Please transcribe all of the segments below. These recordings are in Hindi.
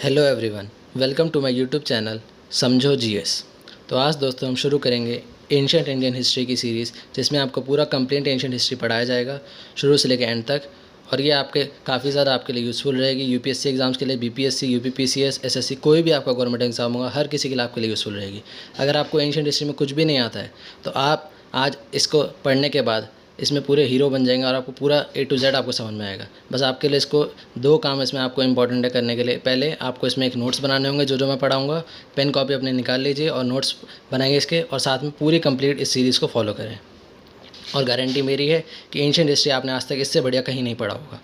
Hello everyone, welcome to my YouTube channel समझो जीएस। तो आज दोस्तों हम शुरू करेंगे एंशिएंट इंडियन हिस्ट्री की सीरीज़, जिसमें आपको पूरा कंप्लीट एंशिएंट हिस्ट्री पढ़ाया जाएगा शुरू से लेकर एंड तक। और ये आपके काफ़ी ज़्यादा आपके लिए यूज़फुल रहेगी। यूपीएससी एग्ज़ाम्स के लिए, बीपीएससी, यूपीपीसीएस, एसएससी, कोई भी आपका गवर्नमेंट एग्ज़ाम होगा, हर किसी के लिए आपके लिए यूज़फुल रहेगी। अगर आपको एंशिएंट हिस्ट्री में कुछ भी नहीं आता है तो आप आज इसको पढ़ने के बाद इसमें पूरे हीरो बन जाएंगे और आपको पूरा ए टू जेड आपको समझ में आएगा। बस आपके लिए इसको दो काम इसमें आपको इंपॉर्टेंट है करने के लिए। पहले आपको इसमें एक नोट्स बनाने होंगे, जो मैं पढ़ाऊँगा। पेन कॉपी अपने निकाल लीजिए और नोट्स बनाएंगे इसके, और साथ में पूरी कंप्लीट इस सीरीज़ को फॉलो करें। और गारंटी मेरी है कि एंशिएंट हिस्ट्री आपने आज तक इससे बढ़िया कहीं नहीं पढ़ा होगा।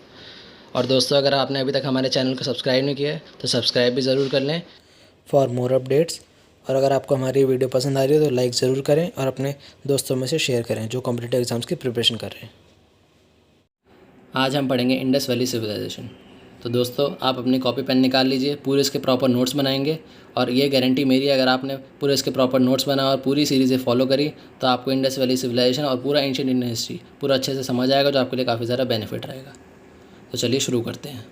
और दोस्तों, अगर आपने अभी तक हमारे चैनल को सब्सक्राइब नहीं किया है तो सब्सक्राइब भी ज़रूर कर लें फॉर मोर अपडेट्स। और अगर आपको हमारी वीडियो पसंद आ रही है तो लाइक ज़रूर करें और अपने दोस्तों में से शेयर करें जो कॉम्पिटिटिव एग्ज़ाम्स की प्रिपरेशन कर रहे हैं। आज हम पढ़ेंगे इंडस वैली सिविलाइजेशन। तो दोस्तों, आप अपनी कॉपी पेन निकाल लीजिए, पूरे इसके प्रॉपर नोट्स बनाएंगे। और ये गारंटी मेरी है, अगर आपने पूरे इसके प्रॉपर नोट्स बनाया और पूरी सीरीज़ें फॉलो करी तो आपको इंडस वैली सिविलाइजेशन और पूरा एंशिएंट इंडियन हिस्ट्री पूरा अच्छे से समझ आएगा, जो आपके लिए काफ़ी ज़्यादा बेनिफिट रहेगा। तो चलिए शुरू करते हैं।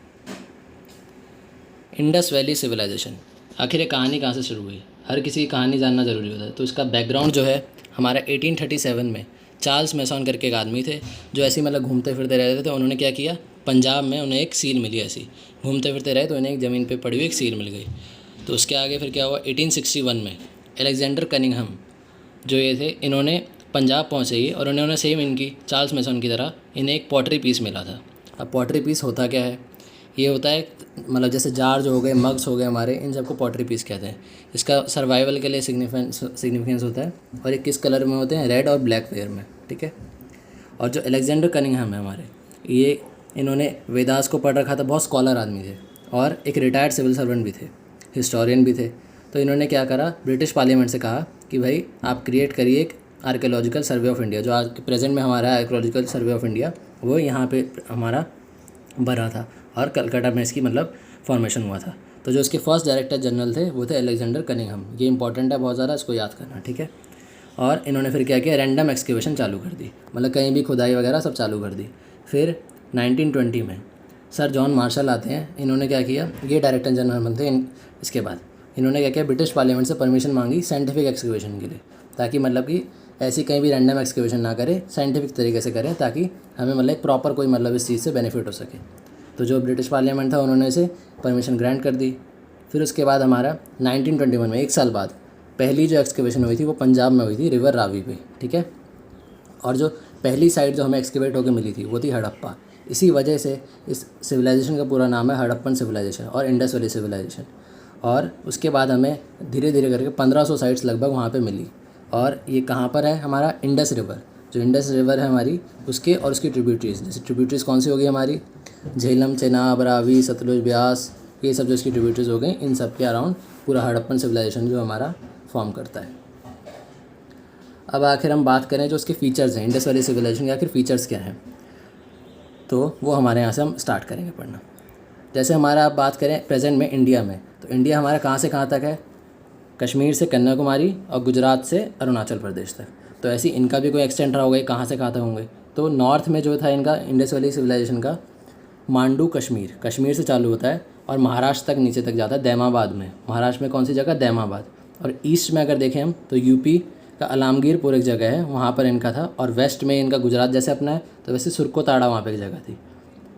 इंडस वैली सिविलाइजेशन, आखिर ये कहानी कहाँ से शुरू हुई? हर किसी की कहानी जानना ज़रूरी होता है। तो इसका बैकग्राउंड जो है, हमारा 1837 में चार्ल्स मैसॉन करके एक आदमी थे, जो ऐसे ही मतलब घूमते फिरते रहते थे। उन्होंने क्या किया, पंजाब में उन्हें एक सील मिली। ऐसी घूमते फिरते रहे तो उन्हें एक ज़मीन पे पड़ी हुई एक सील मिल गई। तो उसके आगे फिर क्या हुआ, 1861 में अलेक्जेंडर कनिंघम जो ये थे, इन्होंने पंजाब पहुँचे ही और उन्होंने सेम इनकी चार्ल्स मैसॉन की तरह इन्हें एक पॉटरी पीस मिला था। अब पॉटरी पीस होता क्या है? ये होता है मतलब जैसे जार जो हो गए, मग्स हो गए हमारे, इन सबको पॉटरी पीस कहते हैं। इसका सर्वाइवल के लिए सिग्निफिकेंस होता है। और ये किस कलर में होते हैं? रेड और ब्लैक वेयर में, ठीक है। और जो अलेक्जेंडर कनिंघम है हमारे, ये इन्होंने वेदास को पढ़ रखा था, बहुत स्कॉलर आदमी थे और एक रिटायर्ड सिविल सर्वेंट भी थे, हिस्टोरियन भी थे। तो इन्होंने क्या करा, ब्रिटिश पार्लियामेंट से कहा कि भाई आप क्रिएट करिए एक आर्कियोलॉजिकल सर्वे ऑफ इंडिया। जो आज प्रेजेंट में हमारा आर्कियोलॉजिकल सर्वे ऑफ इंडिया, वो यहाँ पे हमारा बना था और कलकत्ता में इसकी मतलब फॉर्मेशन हुआ था। तो जो इसके फर्स्ट डायरेक्टर जनरल थे वो थे अलेक्जेंडर कनिंघम। ये इंपॉर्टेंट है बहुत ज़्यादा, इसको याद करना, ठीक है। और इन्होंने फिर क्या किया, रैंडम एक्सकेवेशन चालू कर दी, मतलब कहीं भी खुदाई वगैरह सब चालू कर दी। फिर 1920 में सर जॉन मार्शल आते हैं। इन्होंने क्या किया, ये डायरेक्टर जनरल बनते हैं। इसके बाद इन्होंने क्या किया, ब्रिटिश पार्लियामेंट से परमिशन मांगी साइंटिफिक एक्सकेवेशन के लिए, ताकि मतलब कि ऐसी कहीं भी रैंडम एक्सकेवेशन ना करें, साइंटिफिक तरीके से करें, ताकि हमें मतलब एक प्रॉपर कोई मतलब इस चीज़ से बेनिफिट हो सके। तो जो ब्रिटिश पार्लियामेंट था उन्होंने इसे परमिशन ग्रांट कर दी। फिर उसके बाद हमारा 1921 में, एक साल बाद, पहली जो एक्सकेवेशन हुई थी वो पंजाब में हुई थी, रिवर रावी पे, ठीक है। और जो पहली साइट जो हमें एक्सकेवेट होकर मिली थी वो थी हड़प्पा। इसी वजह से इस सिविलाइजेशन का पूरा नाम है हड़प्पन सिविलाइजेशन और इंडस वैली सिविलाइजेशन। और उसके बाद हमें धीरे धीरे करके 1500 साइट्स लगभग वहाँ पे मिली। और ये कहाँ पर है, हमारा इंडस रिवर, जो इंडस रिवर है हमारी, उसके और उसकी ट्रिब्यूटरीज। जैसे ट्रिब्यूटरीज कौन सी होगी हमारी, झेलम, चेनाब, रावी, सतलुज, ब्यास, ये सब जो इसकी ट्रिब्यूटरीज हो गई, इन सब के अराउंड पूरा हड़प्पन सिविलाइजेशन जो हमारा फॉर्म करता है। अब आखिर हम बात करें जो उसके फीचर्स हैं, इंडस वैली सिविलाइजेशन के आखिर फीचर्स क्या हैं, तो वो हमारे यहाँ से हम स्टार्ट करेंगे पढ़ना। जैसे हमारा आप बात करें प्रेजेंट में इंडिया में, तो इंडिया हमारा कहाँ से कहाँ तक है, कश्मीर से कन्याकुमारी और गुजरात से अरुणाचल प्रदेश तक। तो ऐसे इनका भी कोई एक्सटेंट रहा होगा, कहाँ से कहाँ तक होंगे। तो नॉर्थ में जो था इनका इंडस वैली सिविलाइजेशन का, मांडू कश्मीर, कश्मीर से चालू होता है और महाराष्ट्र तक नीचे तक जाता है, दैमाबाद में। महाराष्ट्र में कौन सी जगह, दैमाबाद। और ईस्ट में अगर देखें हम तो यूपी का आलमगीरपुर एक जगह है, वहाँ पर इनका था। और वेस्ट में इनका गुजरात जैसे अपना है, तो वैसे सुरकोताड़ा वहाँ पे एक जगह थी,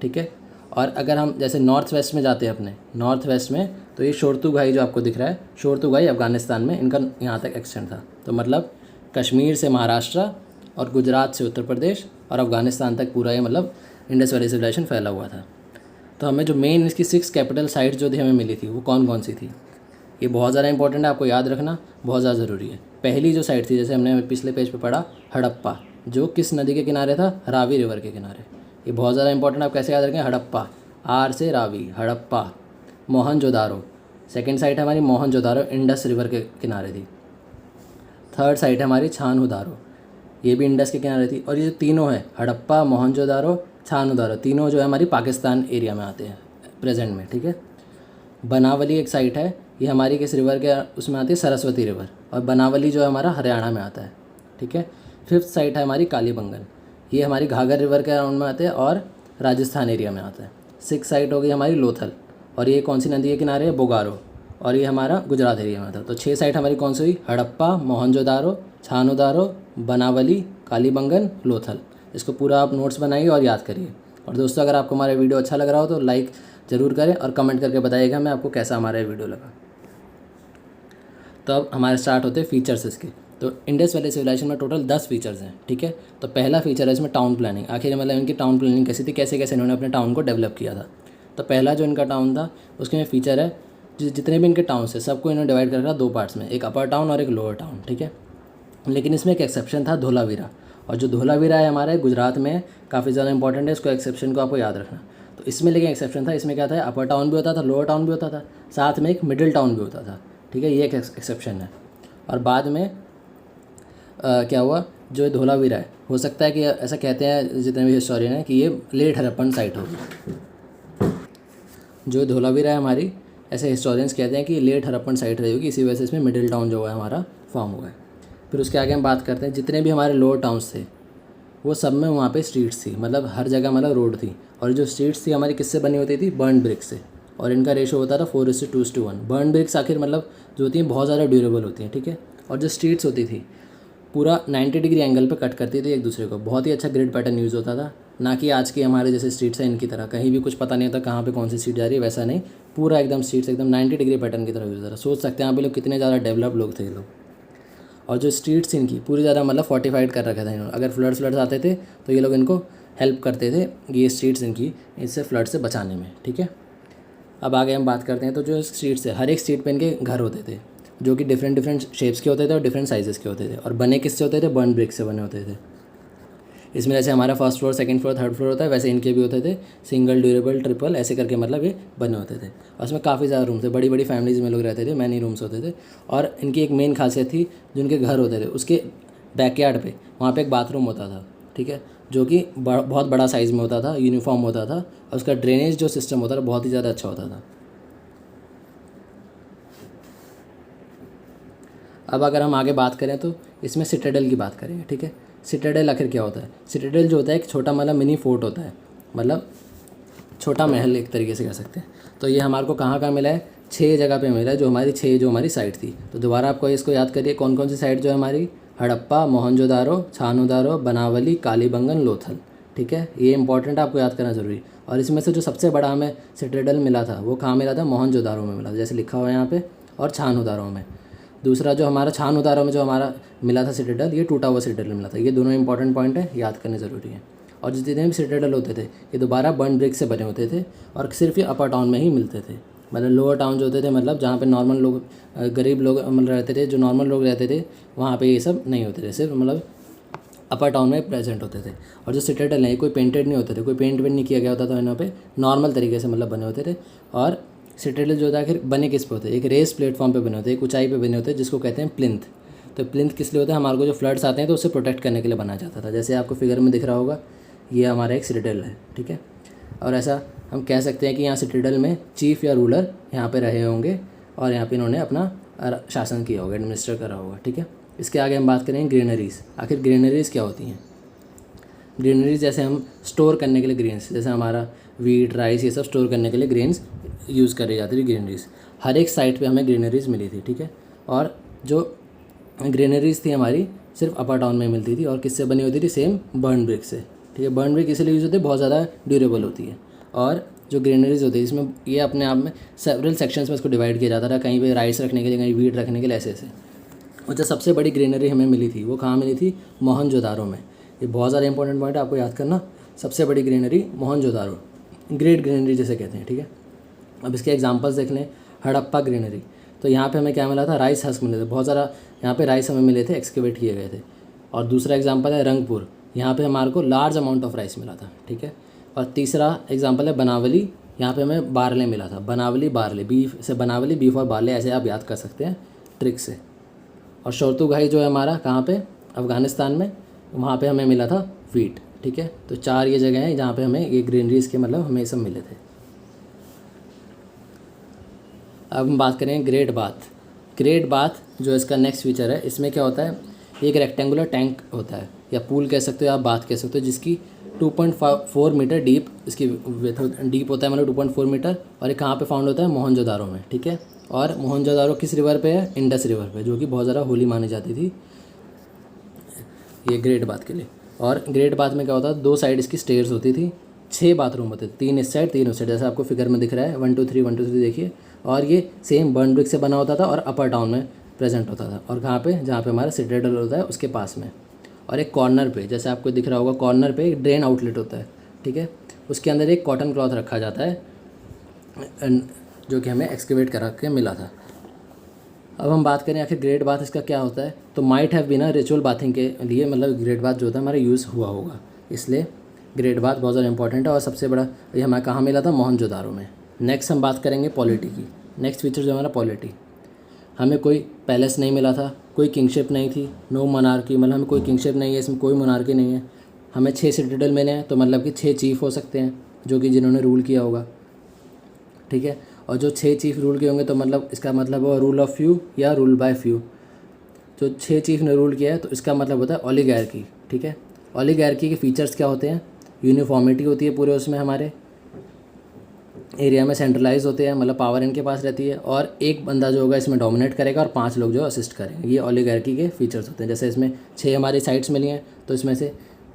ठीक है। और अगर हम जैसे नॉर्थ वेस्ट में जाते हैं, अपने नॉर्थ वेस्ट में, तो ये शोरतुगाई जो आपको दिख रहा है, शोरतुगाई अफगानिस्तान में इनका यहाँ तक एक्सटेंड था। तो मतलब कश्मीर से महाराष्ट्र और गुजरात से उत्तर प्रदेश और अफगानिस्तान तक पूरा ये मतलब इंडस वैली सिविलाइजेशन फैला हुआ था। तो हमें जो मेन इसकी 6 कैपिटल साइट जो थी हमें मिली थी, वो कौन कौन सी थी, ये बहुत ज़्यादा इंपॉर्टेंट है, आपको याद रखना बहुत ज़्यादा ज़रूरी है। पहली जो साइट थी, जैसे हमने पिछले पेज पे पढ़ा, हड़प्पा, जो किस नदी के किनारे था, रावी रिवर के किनारे। ये बहुत ज़्यादा इंपॉर्टेंट, आप कैसे याद रखें, हड़प्पा, आर से रावी, हड़प्पा। मोहनजोदारो, सेकेंड साइट है हमारी मोहनजोदारो, इंडस रिवर के किनारे थी। थर्ड साइट है हमारी छानूदारो, ये भी इंडस के किनारे थी। और ये जो तीनों है, हड़प्पा, मोहनजोदारो, छानूदारो, तीनों जो है हमारी पाकिस्तान एरिया में आते हैं प्रेजेंट में, ठीक है। बनावली एक साइट है, ये हमारी किस रिवर के उसमें आती है, सरस्वती रिवर। और बनावली जो है हमारा हरियाणा में आता है, ठीक है। फिफ्थ साइट है हमारी कालीबंगन, ये हमारी घाघर रिवर के अराउंड में आते हैं और राजस्थान एरिया में आता है। सिक्स साइट हो गई हमारी लोथल, और ये कौन सी नदी के किनारे है, बोगारो, और ये हमारा गुजरात एरिया में था। तो 6 साइट हमारी कौन सी हुई, हड़प्पा, मोहनजोदारो, छानूदारो, बनावली, कालीबंगन, लोथल। इसको पूरा आप नोट्स बनाइए और याद करिए। और दोस्तों अगर आपको हमारा वीडियो अच्छा लग रहा हो तो लाइक ज़रूर करें और कमेंट करके बताइएगा मैं आपको कैसा हमारा ये वीडियो लगा। तो अब हमारे स्टार्ट होते हैं फीचर्स इसके। तो इंडस वैली सिविलाइजेशन में टोटल 10 फीचर्स हैं, ठीक है। तो पहला फीचर है इसमें टाउन प्लानिंग। आखिर मतलब इनकी टाउन प्लानिंग कैसी थी, कैसे कैसे इन्होंने अपने टाउन को डेवलप किया था। तो पहला जो इनका टाउन था उसके में फीचर है जितने भी इनके टाउन्स हैं सबको इन्होंने डिवाइड कर रखा 2 पार्ट्स में, एक अपर टाउन और एक लोअर टाउन, ठीक है। लेकिन इसमें एक एक्सेप्शन था, धोलावीरा। और जो धोलावीरा है हमारे गुजरात में काफ़ी ज़्यादा इंपॉर्टेंट है, इसको एक्सेप्शन को आपको याद रखना। तो इसमें लेकिन एक्सेप्शन था, इसमें क्या था, अपर टाउन भी होता था, लोअर टाउन भी होता था, साथ में एक मिडिल टाउन भी होता था, ठीक है। ये एक एक्सेप्शन है। और बाद में क्या हुआ, जो धोलावीरा है, हो सकता है कि ऐसा कहते हैं जितने भी हिस्टोरियन हैं कि ये लेट हड़प्पन साइट होगी। जो धोलावीरा है हमारी, ऐसे हिस्टोरियंस कहते हैं कि लेट हड़प्पन साइट रही होगी, इसी वजह से इसमें मिडिल टाउन जो है हमारा फॉर्म हुआ है। फिर उसके आगे हम बात करते हैं जितने भी हमारे लोअर टाउन्स थे वो सब में वहाँ पे स्ट्रीट्स थी, मतलब हर जगह मतलब रोड थी। और जो स्ट्रीट्स थी हमारी किससे बनी होती थी, बर्न ब्रिक से। और इनका रेशो होता था 4:2:1। बर्न ब्रिक्स आखिर मतलब जो होती हैं बहुत ज़्यादा ड्यूरेबल होती हैं, ठीक है। और जो स्ट्रीट्स होती थी पूरा 90 डिग्री एंगल पे कट करती थी एक दूसरे को, बहुत ही अच्छा ग्रिड पैटर्न यूज़ होता था। ना कि आज के हमारे जैसे स्ट्रीट्स हैं इनकी तरह कहीं भी कुछ पता नहीं होता कहाँ पे कौन सी स्ट्रीट जा रही है, वैसा नहीं, पूरा एकदम स्ट्रीट्स एकदम 90 डिग्री पैटर्न की तरह यूज़ होता था। सोच सकते हैं यहाँ पे लोग कितने ज़्यादा डेवलप लोग थे ये लोग। और जो स्ट्रीट्स इनकी पूरी ज़्यादा मतलब फोर्टिफाइड कर रखा था इन्होंने। अगर फ्लड्स आते थे तो ये लोग इनको हेल्प करते थे, ये स्ट्रीट्स इनकी इससे फ्लड से बचाने में, ठीक है। अब आगे हम बात करते हैं। तो जो स्ट्रीट्स है हर एक स्ट्रीट पे इनके घर होते थे जो कि डिफरेंट शेप्स के होते थे और डिफरेंट साइजेस के होते थे, और बने किससे होते थे, बर्न ब्रिक से बने होते थे। इसमें जैसे हमारा first floor, second floor, third floor होता है, वैसे इनके भी होते थे, सिंगल, ड्यूरेबल, ट्रिपल, ऐसे करके मतलब ये बने होते थे। और इसमें काफ़ी ज़्यादा रूम थे, बड़ी बड़ी फैमिलीज़ में लोग रहते थे, मैनी रूम्स होते थे। और इनकी एक मेन खासियत थी, जो इनके घर होते थे उसके बैकयार्ड पे वहाँ पे एक बाथरूम होता था, ठीक है, जो कि बहुत बड़ा साइज़ में होता था, यूनिफॉर्म होता था, और उसका ड्रेनेज जो सिस्टम होता था बहुत ही ज़्यादा अच्छा होता था। अब अगर हम आगे बात करें तो इसमें सिटाडेल की बात करेंगे, ठीक है। सिटाडेल आखिर क्या होता है, सिटाडेल जो होता है एक छोटा मतलब मिनी फोर्ट होता है, मतलब छोटा महल एक तरीके से कह सकते हैं। तो ये हमारे को कहाँ मिला है, 6 जगह पे मिला है, जो हमारी साइट थी। तो दोबारा आपको इसको याद करिए कौन कौन सी साइट जो है हमारी, हड़प्पा, मोहनजोदारो, छानूदारो, बनावली, कालीबंगन, लोथल, ठीक है। ये इंपॉर्टेंट आपको याद करना ज़रूरी। और इसमें से जो सबसे बड़ा हमें सिटाडेल मिला था वो कहाँ मिला था, मोहनजोदारो में मिला था, जैसे लिखा हुआ है यहाँ पे, और छानूदारो में। दूसरा जो हमारा छानूदारो में जो हमारा मिला था सिटाडेल, ये टूटा हुआ सिटाडेल मिला था। ये दोनों इंपॉर्टेंट पॉइंट है, याद करने ज़रूरी है। और जितने भी सिटाडेल होते थे ये दोबारा बर्न ब्रिक से बने होते थे, और सिर्फ ये अपर टाउन में ही मिलते थे। मतलब लोअर टाउन जो होते थे, मतलब जहाँ पे नॉर्मल लोग, गरीब लोग मतलब रहते थे, जो नॉर्मल लोग रहते थे, वहाँ पे ये सब नहीं होते थे, सिर्फ मतलब अपर टाउन में प्रेजेंट होते थे। और जो सिटाडेल है कोई पेंटेड नहीं होते थे, कोई पेंट वेंट नहीं किया गया होता था यहाँ पे, नॉर्मल तरीके से मतलब बने होते थे। और सिटाडेल जो होता है आखिर बने किस पे होते हैं, एक रेस प्लेटफॉर्म पे बने होते हैं, एक ऊंचाई पे बने होते हैं, जिसको कहते हैं प्लिंथ। तो प्लिंथ किस लिए होता है, हमारे को जो फ्लड्स आते हैं तो उससे प्रोटेक्ट करने के लिए बनाया जाता था। जैसे आपको फिगर में दिख रहा होगा, ये हमारा एक सिटाडेल है, ठीक है। और ऐसा हम कह सकते हैं कि यहाँ सिटाडेल में चीफ या रूलर यहाँ पे रहे होंगे, और यहाँ पे इन्होंने अपना शासन किया होगा, एडमिनिस्टर करा होगा, ठीक है। इसके आगे हम बात करेंगे ग्रेनरीज। आखिर ग्रेनरीज क्या होती हैं, ग्रेनरीज जैसे हम स्टोर करने के लिए ग्रेन्स, जैसे हमारा वीट, राइस, ये सब स्टोर करने के लिए ग्रेन्स यूज़ करी जाती थी, ग्रेनरीज। हर एक साइट पे हमें ग्रेनरीज मिली थी, ठीक है। और जो ग्रेनरीज थी हमारी सिर्फ अपर टाउन में मिलती थी, और किससे बनी होती थी, सेम बर्न ब्रिक से, ठीक है। बर्न ब्रिक इसलिए यूज़ होती है, बहुत ज़्यादा ड्यूरेबल होती है। और जो ग्रेनरीज होती है इसमें ये अपने आप में सेवरल सेक्शंस में इसको डिवाइड किया जाता था, कहीं पे राइस रखने के लिए, कहीं वीट रखने के लिए, ऐसे। और जो सबसे बड़ी ग्रेनरी हमें मिली थी वो कहाँ मिली थी, मोहनजोदारो में। ये बहुत ज़्यादा इंपॉर्टेंट पॉइंट है, आपको याद करना। सबसे बड़ी ग्रेनरी मोहनजोदारो, ग्रेट ग्रेनरी जिसे कहते हैं, ठीक है। अब इसके एग्जांपल्स देख लें। हड़प्पा ग्रेनरी, तो यहाँ पे हमें क्या मिला था, राइस हस्क मिले थे, बहुत ज़्यादा यहाँ पे राइस हमें मिले थे, एक्सकेवेट किए गए थे। और दूसरा एग्जांपल है रंगपुर, यहाँ पे हमारे को लार्ज अमाउंट ऑफ राइस मिला था, ठीक है। और तीसरा एग्जांपल है बनावली, यहाँ पे हमें बारले मिला था, बनावली बारले, बीफ से बनावली, बीफ और बारले, ऐसे आप याद कर सकते हैं ट्रिक से। और शोरतुगाई जो है हमारा कहाँ पे, अफ़गानिस्तान में, वहाँ पे हमें मिला था वीट, ठीक है। तो 4 ये जगह हैं जहाँ पे हमें ये ग्रेनरीज के मतलब हमें सब मिले थे। अब हम बात करें ग्रेट बाथ। ग्रेट बाथ जो इसका नेक्स्ट फीचर है, इसमें क्या होता है, एक रेक्टेंगुलर टैंक होता है, या पूल कह सकते हो, आप बाथ कह सकते हो, जिसकी 2.4 मीटर डीप इसकी डीप होता है, मतलब 2.4 मीटर। और ये कहाँ पे फाउंड होता है? मोहनजोदारो में, ठीक है। और मोहनजोदारो किस रिवर पे है? इंडस रिवर पे, जो कि बहुत ज़्यादा होली मानी जाती थी ये ग्रेट बाथ के लिए। और ग्रेट बाथ में क्या होता है? 2 साइड इसकी स्टेयर्स होती थी, 6 बाथरूम होते थे, 3 इस साइड 3 उस साइड, जैसे आपको फिगर में दिख रहा है 1 2 3 1 2 3 देखिए। और ये सेम बर्न ब्रिक से बना होता था और अपर टाउन में प्रेजेंट होता था। और कहाँ पे? जहाँ पे हमारा सिटाडेल होता है उसके पास में। और एक कॉर्नर पे, जैसे आपको दिख रहा होगा, कॉर्नर पे एक ड्रेन आउटलेट होता है, ठीक है। उसके अंदर एक कॉटन क्लॉथ रखा जाता है जो कि हमें एक्सकेवेट करा के मिला था। अब हम बात करें आखिर ग्रेट बाथ इसका क्या होता है, तो might have been ritual bathing के लिए, मतलब ग्रेट बाथ जो होता है हमारा यूज़ हुआ होगा, इसलिए ग्रेट बाथ बहुत ज़्यादा इंपॉर्टेंट है। और सबसे बड़ा ये हमें कहाँ मिला था? मोहनजोदारो में। नेक्स्ट हम बात करेंगे पॉलिटी की। नेक्स्ट फीचर जो हमारा पॉलिटी, हमें कोई पैलेस नहीं मिला था, कोई किंगशिप नहीं थी, नो मोनार्की, मतलब हमें कोई किंगशिप नहीं है, इसमें कोई मोनार्की नहीं है। हमें 6 सिटाडेल मिले हैं, तो मतलब कि 6 चीफ हो सकते हैं जो कि जिन्होंने रूल किया होगा, ठीक है। और जो 6 चीफ रूल किए होंगे तो मतलब इसका मतलब हुआ रूल ऑफ फ्यू या रूल बाय फ्यू। जो 6 चीफ ने रूल किया है तो इसका मतलब होता है ओलिगार्की, ठीक है। ओलिगार्की के फीचर्स क्या होते हैं? यूनिफॉर्मिटी होती है पूरे उसमें, हमारे एरिया में सेंट्रलाइज होते हैं, मतलब पावर इनके पास रहती है। और एक बंदा जो होगा इसमें डोमिनेट करेगा और 5 लोग जो असिस्ट करेंगे। ये ओलिगार्की के फीचर्स होते हैं। जैसे इसमें 6 हमारी साइट्स मिली हैं, तो इसमें से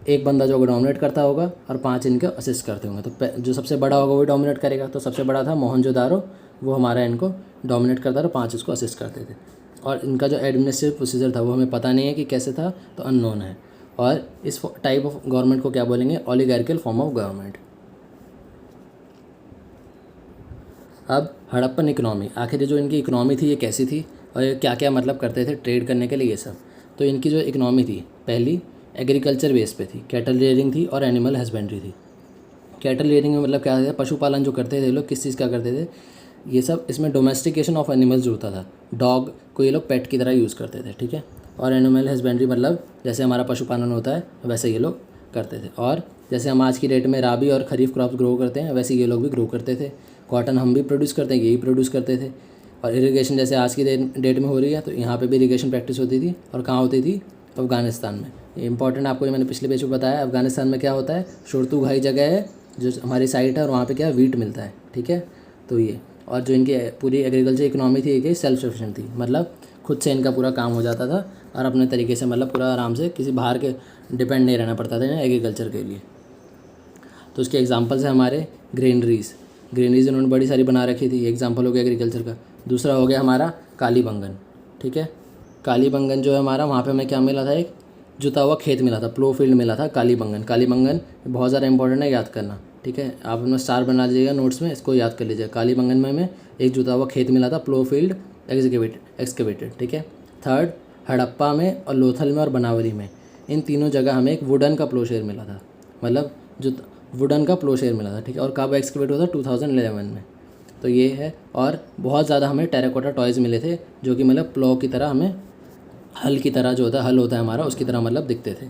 एक बंदा जो होगा डोमिनेट करता होगा और 5 इनको असिस्ट करते होंगे। तो जो सबसे बड़ा होगा वो डोमिनेट करेगा। तो सबसे बड़ा था मोहनजोदारो, वो हमारा इनको डोमिनेट करता था, 5 उसको असिस्ट करते थे। और इनका जो एडमिनिस्ट्रेटिव प्रोसीजर था वो हमें पता नहीं है कि कैसे था, तो अननोन है। और इस टाइप ऑफ गवर्नमेंट को क्या बोलेंगे? ओलिगार्कियल फॉर्म ऑफ गवर्नमेंट। अब हड़प्पन इकनॉमी, आखिर जो इनकी इकनॉमी थी ये कैसी थी और ये क्या क्या मतलब करते थे ट्रेड करने के लिए, ये सब। तो इनकी जो इकनॉमी थी, पहली एग्रीकल्चर बेस पे थी, कैटल रेयरिंग थी और एनिमल हस्बेंड्री थी। कैटल रेयरिंग में मतलब क्या था? पशुपालन जो करते थे लोग, किस चीज़ का करते थे? ये सब इसमें डोमेस्टिकेशन ऑफ एनिमल्स जो होता था, डॉग को ये लोग पेट की तरह यूज़ करते थे, ठीक है। और एनिमल हस्बेंड्री मतलब जैसे हमारा पशुपालन होता है वैसे ये लोग करते थे। और जैसे हम आज की डेट में राबी और खरीफ क्रॉप्स ग्रो करते हैं, वैसे ये लोग भी ग्रो करते थे। कॉटन हम भी प्रोड्यूस करते हैं, यही प्रोड्यूस करते थे। और इरिगेशन जैसे आज की डेट में हो रही है, तो यहाँ पे भी इरिगेशन प्रैक्टिस होती थी। और कहाँ होती थी? अफ़गानिस्तान में। ये इंपॉर्टेंट, आपको ये मैंने पिछले पेज में बताया। अफ़गानिस्तान में क्या होता है? शोरतुगाई जगह है जो हमारी साइट है, और वहाँ पे क्या वीट मिलता है, ठीक है। तो ये, और जो इनकी पूरी एग्रीकल्चर इकनॉमी थी ये सेल्फ सफिशिएंट थी, मतलब खुद से इनका पूरा काम हो जाता था और अपने तरीके से, मतलब पूरा आराम से, किसी बाहर के डिपेंड नहीं रहना पड़ता था एग्रीकल्चर के लिए। तो उसके एग्जांपल्स है हमारे ग्रेनरीज इन्होंने बड़ी सारी बना रखी थी, एग्जांपल हो गया एग्रीकल्चर का। दूसरा हो गया हमारा कालीबंगन, ठीक है। कालीबंगन जो है हमारा, वहाँ पे हमें क्या मिला था? एक जुता हुआ खेत मिला था, प्लो फील्ड मिला था। कालीबंगन बहुत ज़्यादा इंपॉर्टेंट है, याद करना, ठीक है। आप अपना स्टार बना लीजिएगा नोट्स में, इसको याद कर लीजिएगा। कालीबंगन में हमें एक जुता हुआ खेत मिला था, प्लो फील्ड एक्सकेवेटेड, ठीक है। थर्ड, हड़प्पा में और लोथल में और बनावली में, इन तीनों जगह हमें एक वुडन का प्लोशेयर मिला था, मतलब जो वुडन का प्लोशेयर मिला था, ठीक है। और कब एक्सकेवेट हुआ था? 2011 में। तो ये है। और बहुत ज़्यादा हमें टेराकोटा टॉयज़ मिले थे, जो कि मतलब प्लो की तरह, हमें हल की तरह, जो होता है हल होता है हमारा, उसकी तरह मतलब दिखते थे।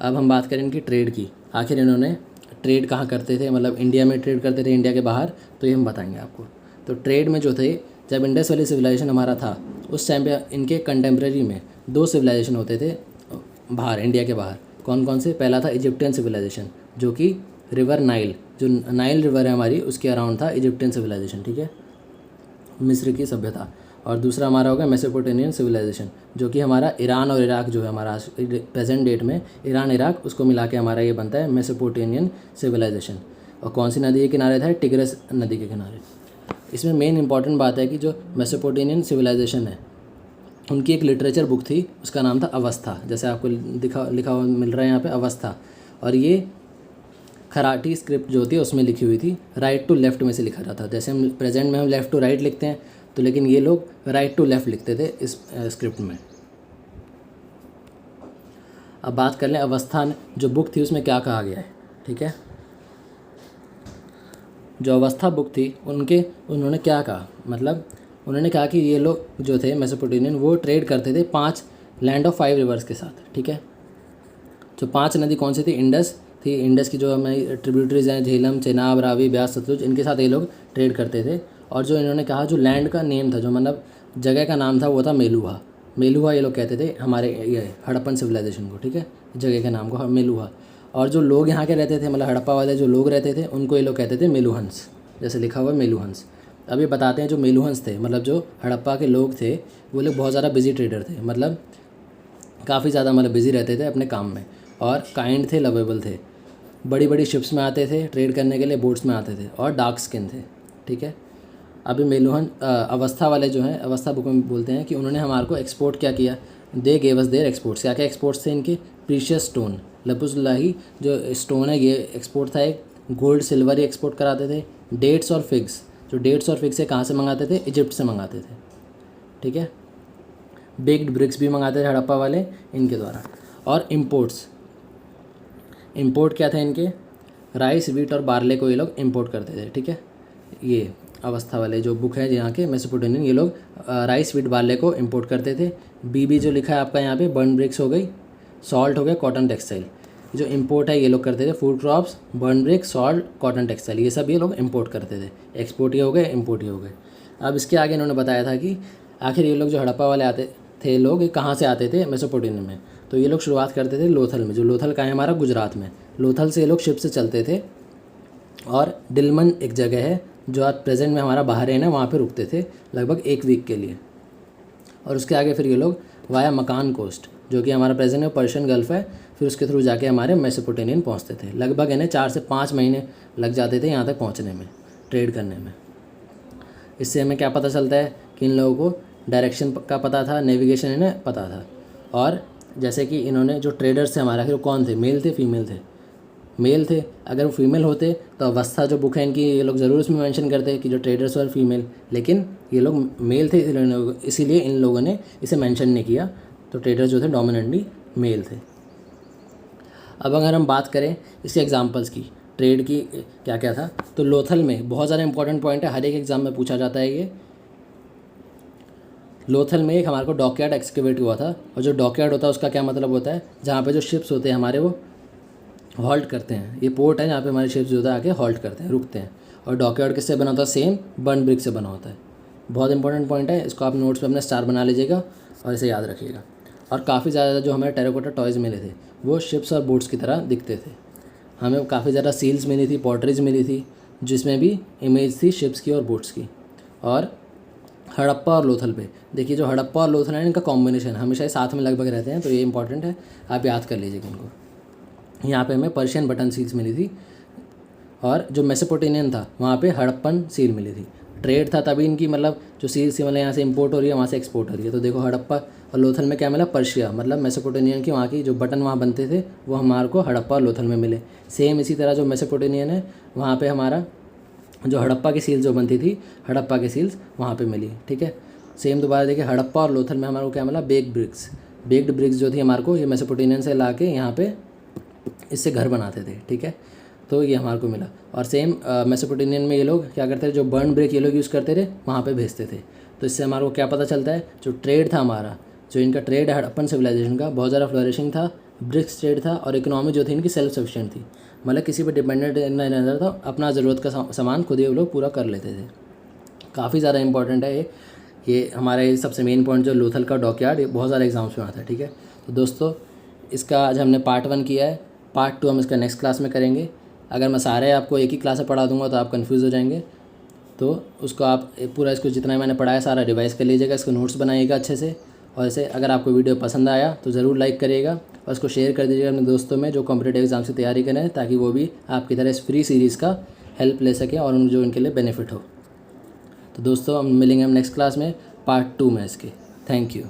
अब हम बात करें इनकी ट्रेड की। आखिर इन्होंने ट्रेड कहाँ करते थे? मतलब इंडिया में ट्रेड करते थे, इंडिया के बाहर? तो ये हम बताएंगे आपको। तो ट्रेड में जो थे, जब इंडस वैली सिविलाइजेशन हमारा था, उस टाइम पे इनके कंटेम्प्रेरी में 2 सिविलाइजेशन होते थे बाहर, इंडिया के बाहर। कौन कौन से? पहला था इजिप्टियन सिविलाइजेशन, जो कि रिवर नाइल, जो नाइल रिवर है हमारी, उसके अराउंड था इजिप्टियन सिविलाइजेशन, ठीक है, मिस्र की सभ्यता। और दूसरा हमारा होगा मेसोपोटामियन सिविलाइजेशन, जो कि हमारा ईरान और इराक जो है हमारा प्रेजेंट डेट में, ईरान इराक उसको मिला के हमारा ये बनता है मेसोपोटामियन सिविलाइजेशन। और कौन सी नदी के किनारे था? टिग्रिस नदी के किनारे। इसमें मेन इंपॉर्टेंट बात है कि जो मेसोपोटामियन सिविलाइजेशन है, उनकी एक लिटरेचर बुक थी, उसका नाम था अवस्था, जैसे आपको लिखा हुआ मिल रहा है यहाँ पे, अवस्था। और ये खराठी स्क्रिप्ट जो होती है उसमें लिखी हुई थी, राइट टू लेफ़्ट में से लिखा जाता था। जैसे हम प्रेजेंट में हम लेफ़्ट टू राइट लिखते हैं, तो लेकिन ये लोग राइट टू लेफ़्ट लिखते थे इस स्क्रिप्ट में। अब बात कर लें अवस्था जो बुक थी उसमें क्या कहा गया है, ठीक है। जो अवस्था बुक थी उन्होंने क्या कहा? मतलब उन्होंने कहा कि ये लोग जो थे मेसोपोटामियन, वो ट्रेड करते थे 5 लैंड ऑफ 5 रिवर्स के साथ, ठीक है। जो 5 नदी कौन सी थी? इंडस थी। इंडस की जो हमें ट्रिब्यूटरीज हैं, झेलम, चेनाब, रावी, ब्यास, सतलुज, इनके साथ ये लोग ट्रेड करते थे। और जो इन्होंने कहा, जो लैंड का नेम था, जो मतलब जगह का नाम था, वो था मेलुहा। ये लोग कहते थे हमारे ये हड़प्पन सिविलाइजेशन को, ठीक है, जगह के नाम को मेलुहा। और जो लोग यहाँ के रहते थे, मतलब हड़प्पा वाले जो लोग रहते थे, उनको ये लोग कहते थे मेलुहंस, जैसे लिखा हुआ है मेलुहंस। अब ये बताते हैं जो मेलुहंस थे, मतलब जो हड़प्पा के लोग थे, वो लोग बहुत ज़्यादा बिजी ट्रेडर थे, मतलब काफ़ी ज़्यादा मतलब बिजी रहते थे अपने काम में, और काइंड थे, लवेबल थे, बड़ी बड़ी शिप्स में आते थे ट्रेड करने के लिए, बोट्स में आते थे, और डार्क स्किन थे। ठीक है, अभी मेलुहन अवस्था वाले जो हैं, अवस्था बुक में बोलते हैं कि उन्होंने हमारे को एक्सपोर्ट क्या किया, they gave us their exports. क्या क्या एक्सपोर्ट्स थे इनके? प्रीशियस स्टोन, लपुसुल्लाही जो स्टोन है ये एक्सपोर्ट था एक। गोल्ड सिल्वर ही एक्सपोर्ट कराते थे। डेट्स और फिग्स, जो डेट्स और फिग्स है कहाँ से मंगाते थे? इजिप्ट से मंगाते थे। ठीक है, बेक्ड ब्रिक्स भी मंगाते थे हड़प्पा वाले इनके द्वारा। और इम्पोर्ट्स, इम्पोर्ट क्या थे इनके? राइस, वीट और बार्ले को ये लोग इम्पोर्ट करते थे। ठीक है, ये अवस्था वाले जो बुक है यहाँ के मेसोपोटामियन, ये लोग राइस, वीट, बार्ले को इम्पोर्ट करते थे। बीबी जो लिखा है आपका यहाँ पे, बर्न ब्रिक्स हो गई, सॉल्ट हो गया, कॉटन टेक्सटाइल, जो इम्पोर्ट है ये लोग करते थे। Food crops, burn brick, salt, cotton textile, ये सब ये लोग इम्पोर्ट करते थे। एक्सपोर्ट ये हो गए, इम्पोर्ट ये हो गए। अब इसके आगे इन्होंने बताया था कि आखिर ये लोग जो हड़प्पा वाले आते थे लोग, ये कहाँ से आते थे मेसोपोटामिया में? तो ये लोग शुरुआत करते थे लोथल में, जो लोथल का है हमारा गुजरात में। लोथल से ये लोग शिप से चलते थे, और डिलमन एक जगह है जो आज प्रेजेंट में हमारा बहरीन है, वहाँ पे रुकते थे लगभग 1 वीक के लिए। और उसके आगे फिर ये लोग वाया मकान कोस्ट, जो कि हमारा प्रेजेंट में पर्शियन गल्फ है, फिर उसके थ्रू जाके हमारे मेसोपोटामियन पहुँचते थे। लगभग इन्हें 4 से 5 महीने लग जाते थे यहाँ तक पहुँचने में, ट्रेड करने में। इससे हमें क्या पता चलता है कि इन लोगों को डायरेक्शन का पता था, नेविगेशन इन्हें पता था। और जैसे कि इन्होंने जो ट्रेडर्स थे हमारे, आखिर कौन थे? मेल थे, फीमेल थे? मेल थे। अगर वो फीमेल होते तो अवस्था जो बुक है इनकी, ये लोग ज़रूर इसमें मेंशन करते हैं कि जो ट्रेडर्स वर फीमेल, लेकिन ये लोग मेल थे, इसीलिए इन लोगों ने इसे मेंशन नहीं किया। तो ट्रेडर्स जो थे डोमिनेंटली मेल थे। अब अगर हम बात करें इसके एग्जांपल्स की, ट्रेड की क्या क्या था, तो लोथल में बहुत ज़्यादा इंपॉर्टेंट पॉइंट है, हर एक एग्जाम में पूछा जाता है ये। लोथल में एक हमारे को डॉकयार्ड एक्सकेवेट हुआ था, और जो डॉकयार्ड होता है उसका क्या मतलब होता है? जहाँ पे जो शिप्स होते हैं हमारे वो हॉल्ट करते हैं। ये पोर्ट है जहाँ पे हमारे शिप्स जो होता है आके हॉल्ट करते हैं, रुकते हैं। और डॉकयार्ड किससे बना होता है? सेम बर्न ब्रिक से बना होता है। बहुत इंपॉर्टेंट पॉइंट है, इसको आप नोट्स पे अपने स्टार बना लीजिएगा और इसे याद रखिएगा। और काफ़ी ज़्यादा जो हमें टेराकोटा टॉयज़ मिले थे वो शिप्स और बोट्स की तरह दिखते थे। हमें काफ़ी ज़्यादा सील्स मिली थी, पॉटरीज मिली थी, जिसमें भी इमेज थी शिप्स की और बोट्स की। और हड़प्पा और लोथल पे देखिए, जो हड़प्पा और लोथल है इनका कॉम्बिनेशन हमेशा साथ में लगभग रहते हैं, तो ये इंपॉर्टेंट है, आप याद कर लीजिएगा इनको। यहाँ पे हमें पर्शियन बटन सील्स मिली थी, और जो मेसोपोटामियन था वहाँ पे हड़प्पन सील मिली थी। ट्रेड था तभी इनकी, मतलब जो सील्स थी मतलब यहाँ से इंपोर्ट हो रही है, वहाँ से एक्सपोर्ट हो रही है। तो देखो हड़प्पा और लोथल में क्या मिला? पर्शिया, मतलब मेसोपोटामियन की वहाँ की जो बटन वहाँ बनते थे वो हमारे को हड़प्पा और लोथल में मिले। सेम इसी तरह जो मेसोपोटामियन है वहाँ पे हमारा जो हड़प्पा की सील्स जो बनती थी, हड़प्पा की सील्स वहाँ पे मिली। ठीक है, सेम दोबारा देखिए, हड़प्पा और लोथल में हमारे को क्या मिला? Baked bricks. बेक्ड ब्रिक्स जो थी हमारे को, ये मेसोपोटामियन से ला के यहाँ पे इससे घर बनाते थे। ठीक है, तो ये हमारे को मिला। और सेम मेसोपोटामियन में ये लोग क्या करते थे? जो बर्न ब्रिक ये लोग यूज़ करते थे वहाँ पे भेजते थे। तो इससे हमारे को क्या पता चलता है? जो ट्रेड था हमारा, जो इनका ट्रेड है हड़प्पन सिविलाइजेशन का, बहुत ज़्यादा फ्लोरिशिंग था, ब्रिक्स ट्रेड था, और इकोनॉमी जो थी इनकी सेल्फ सफिशिएंट थी, मतलब किसी पर डिपेंडेंट नहीं रहता था, अपना ज़रूरत का सामान खुद ही वो लोग पूरा कर लेते थे। काफ़ी ज़्यादा इंपॉर्टेंट है ये हमारे सबसे मेन पॉइंट जो लोथल का डॉकयार्ड, ये बहुत ज़्यादा एग्जाम्स में आता है। ठीक है, तो दोस्तों इसका आज हमने पार्ट 1 किया है, पार्ट 2 हम इसका नेक्स्ट क्लास में करेंगे। अगर मैं सारे आपको एक ही क्लास में पढ़ा दूंगा तो आप कंफ्यूज हो जाएंगे, तो उसको आप पूरा इसको जितना मैंने पढ़ाया सारा रिवाइज़ कर लीजिएगा, इसको नोट्स बनाइएगा अच्छे से। और इसे अगर आपको वीडियो पसंद आया तो ज़रूर लाइक करिएगा, और इसको शेयर कर दीजिएगा अपने दोस्तों में जो कॉम्पिटिटिव एग्जाम की तैयारी करें, ताकि वो भी आपकी तरह इस फ्री सीरीज़ का हेल्प ले सकें और जो उनके लिए बेनिफिट हो। तो दोस्तों हम मिलेंगे नेक्स्ट क्लास में पार्ट 2 में इसके। Thank you.